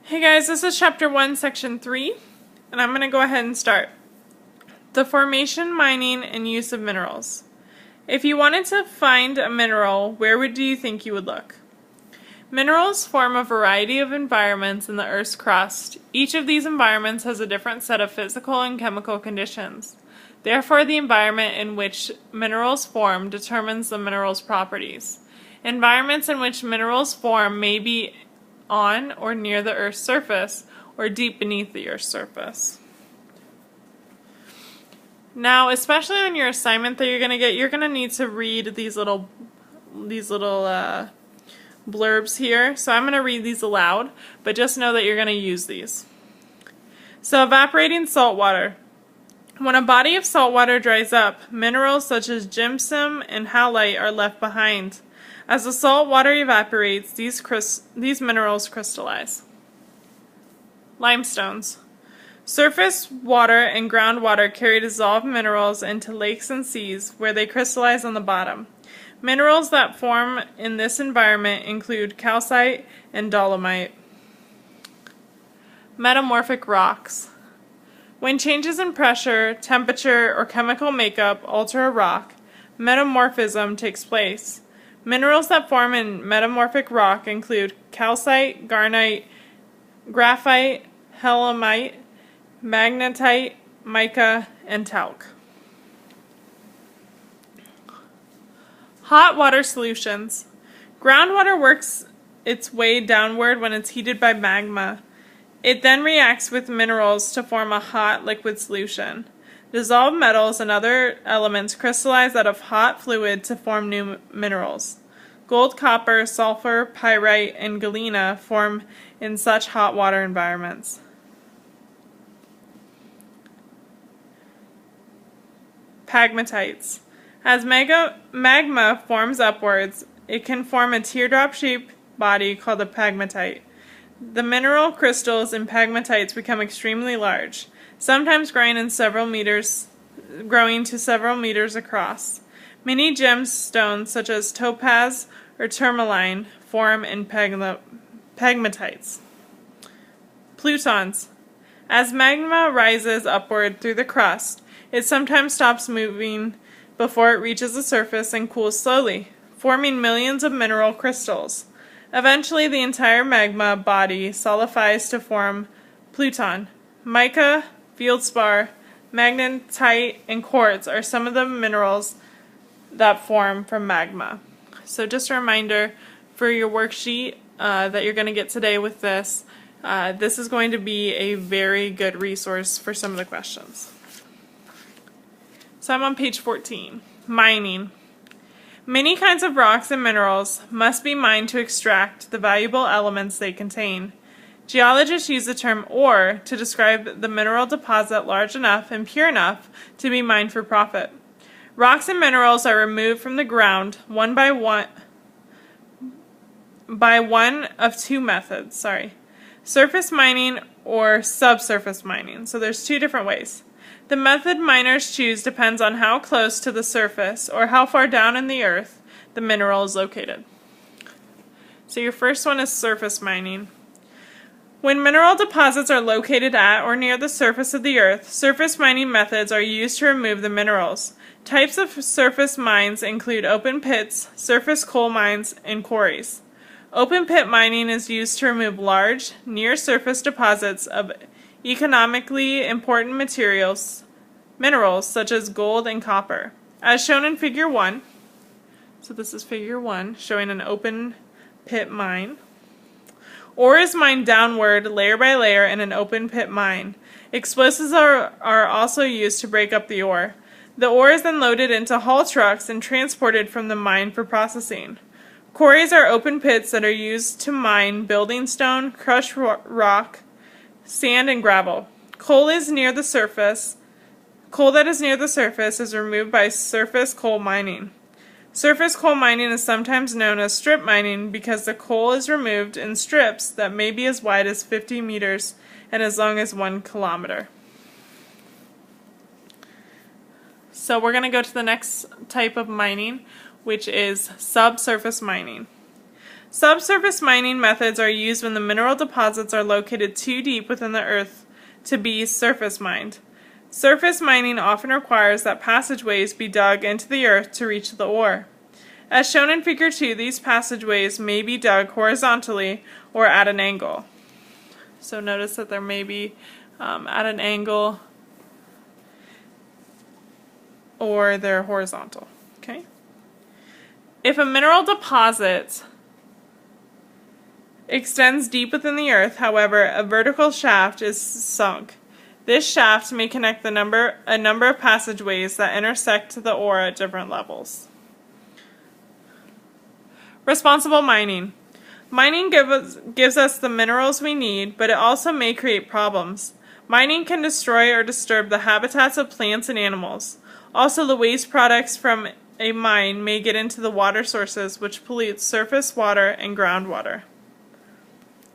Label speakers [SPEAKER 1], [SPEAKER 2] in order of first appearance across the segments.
[SPEAKER 1] Hey guys, this is chapter 1, section 3, and I'm going to go ahead and start. The formation, mining, and use of minerals. If you wanted to find a mineral, where do you think you would look? Minerals form a variety of environments in the Earth's crust. Each of these environments has a different set of physical and chemical conditions. Therefore, the environment in which minerals form determines the mineral's properties. Environments in which minerals form may be on or near the Earth's surface, or deep beneath the Earth's surface. Now, especially on your assignment that you're going to get, you're going to need to read these little blurbs here. So I'm going to read these aloud, but just know that you're going to use these. So, evaporating salt water. When a body of salt water dries up, minerals such as gypsum and halite are left behind. As the salt water evaporates, these minerals crystallize. Limestones. Surface water and groundwater carry dissolved minerals into lakes and seas, where they crystallize on the bottom. Minerals that form in this environment include calcite and dolomite. Metamorphic rocks. When changes in pressure, temperature, or chemical makeup alter a rock, metamorphism takes place. Minerals that form in metamorphic rock include calcite, garnite, graphite, helimite, magnetite, mica, and talc. Hot water solutions. Groundwater works its way downward when it's heated by magma. It then reacts with minerals to form a hot liquid solution. Dissolved metals and other elements crystallize out of hot fluid to form new minerals. Gold, copper, sulfur, pyrite, and galena form in such hot water environments. Pegmatites. As magma forms upwards, it can form a teardrop-shaped body called a pegmatite. The mineral crystals in pegmatites become extremely large, sometimes growing to several meters across. Many gemstones, such as topaz or tourmaline, form in pegmatites. Plutons. As magma rises upward through the crust, it sometimes stops moving before it reaches the surface and cools slowly, forming millions of mineral crystals. Eventually, the entire magma body solidifies to form pluton. Mica, feldspar, magnetite, and quartz are some of the minerals that form from magma. So just a reminder for your worksheet that you're going to get today with this. This is going to be a very good resource for some of the questions. So I'm on page 14. Mining. Many kinds of rocks and minerals must be mined to extract the valuable elements they contain. Geologists use the term ore to describe the mineral deposit large enough and pure enough to be mined for profit. Rocks and minerals are removed from the ground by one of two methods. Surface mining or subsurface mining. So there's two different ways. The method miners choose depends on how close to the surface or how far down in the earth the mineral is located. So your first one is surface mining. When mineral deposits are located at or near the surface of the earth, surface mining methods are used to remove the minerals. Types of surface mines include open pits, surface coal mines, and quarries. Open pit mining is used to remove large, near-surface deposits of economically important minerals such as gold and copper. As shown in figure 1, so this is figure 1 showing an open pit mine. Ore is mined downward layer by layer in an open pit mine. Explosives are also used to break up the ore. The ore is then loaded into haul trucks and transported from the mine for processing. Quarries are open pits that are used to mine building stone, crushed rock, sand, and gravel. Coal that is near the surface is removed by surface coal mining. Surface coal mining is sometimes known as strip mining because the coal is removed in strips that may be as wide as 50 meters and as long as 1 kilometer. So we're going to go to the next type of mining, which is subsurface mining. Subsurface mining methods are used when the mineral deposits are located too deep within the earth to be surface mined. Surface mining often requires that passageways be dug into the earth to reach the ore. As shown in Figure 2, these passageways may be dug horizontally or at an angle. So notice that there may be at an angle or they're horizontal. Okay? If a mineral deposit extends deep within the earth, however, a vertical shaft is sunk. This shaft may connect a number of passageways that intersect the ore at different levels. Responsible mining. Mining gives us the minerals we need, but it also may create problems. Mining can destroy or disturb the habitats of plants and animals. Also, the waste products from a mine may get into the water sources, which pollutes surface water and groundwater.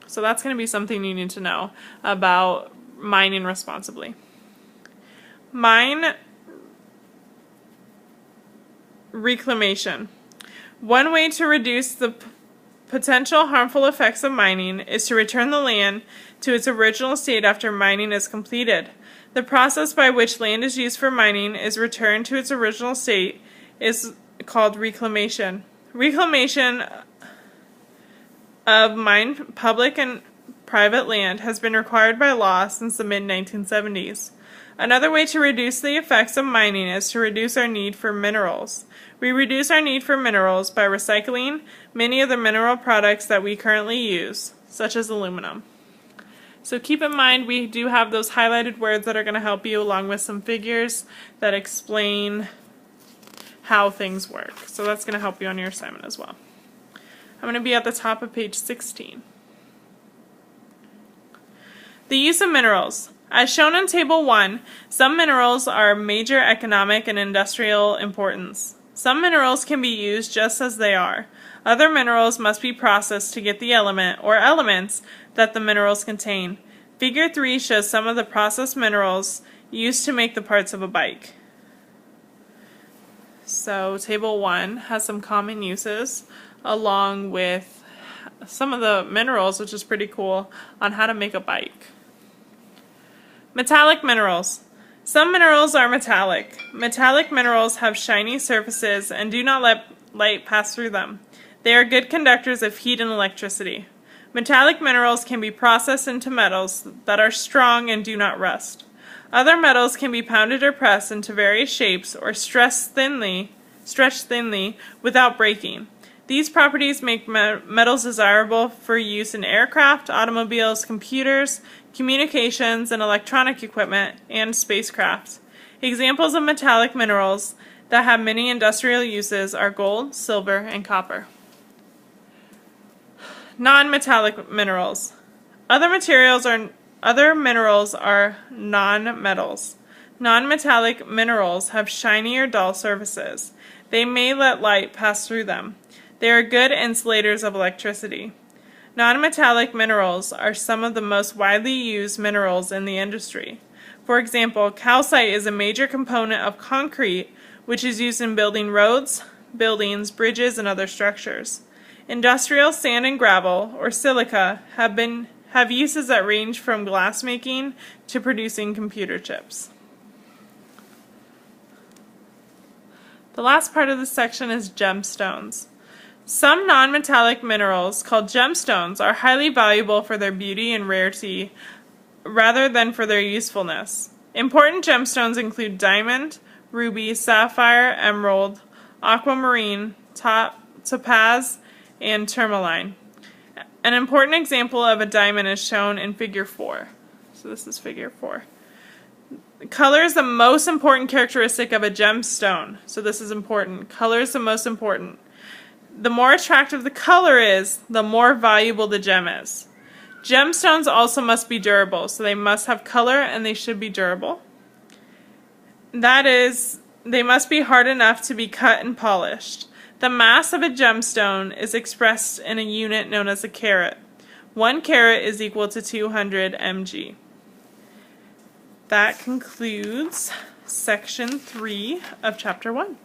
[SPEAKER 1] So that's going to be something you need to know about mining responsibly. Mine reclamation. One way to reduce the potential harmful effects of mining is to return the land to its original state after mining is completed. The process by which land is used for mining is returned to its original state is called reclamation. Reclamation of mined public and private land has been required by law since the mid-1970s. Another way to reduce the effects of mining is to reduce our need for minerals. We reduce our need for minerals by recycling many of the mineral products that we currently use, such as aluminum. So keep in mind we do have those highlighted words that are going to help you, along with some figures that explain how things work. So that's going to help you on your assignment as well. I'm going to be at the top of page 16. The use of minerals. As shown in Table 1, some minerals are of major economic and industrial importance. Some minerals can be used just as they are. Other minerals must be processed to get the element or elements that the minerals contain. Figure 3 shows some of the processed minerals used to make the parts of a bike. So Table 1 has some common uses along with some of the minerals, which is pretty cool, on how to make a bike. Metallic minerals. Some minerals are metallic. Metallic minerals have shiny surfaces and do not let light pass through them. They are good conductors of heat and electricity. Metallic minerals can be processed into metals that are strong and do not rust. Other metals can be pounded or pressed into various shapes or stretched thinly without breaking. These properties make metals desirable for use in aircraft, automobiles, computers, communications and electronic equipment, and spacecraft. Examples of metallic minerals that have many industrial uses are gold, silver, and copper. Non-metallic minerals. Other minerals are non-metals. Non-metallic minerals have shiny or dull surfaces. They may let light pass through them. They are good insulators of electricity. Non-metallic minerals are some of the most widely used minerals in the industry. For example, calcite is a major component of concrete, which is used in building roads, buildings, bridges, and other structures. Industrial sand and gravel, or silica, have uses that range from glassmaking to producing computer chips. The last part of this section is gemstones. Some non-metallic minerals, called gemstones, are highly valuable for their beauty and rarity rather than for their usefulness. Important gemstones include diamond, ruby, sapphire, emerald, aquamarine, topaz, and tourmaline. An important example of a diamond is shown in Figure 4. So this is Figure 4. Color is the most important characteristic of a gemstone. So this is important. Color is the most important. The more attractive the color is, the more valuable the gem is. Gemstones also must be durable, so they must have color and they should be durable. That is, they must be hard enough to be cut and polished. The mass of a gemstone is expressed in a unit known as a carat. 1 carat is equal to 200 mg. That concludes section 3 of chapter 1.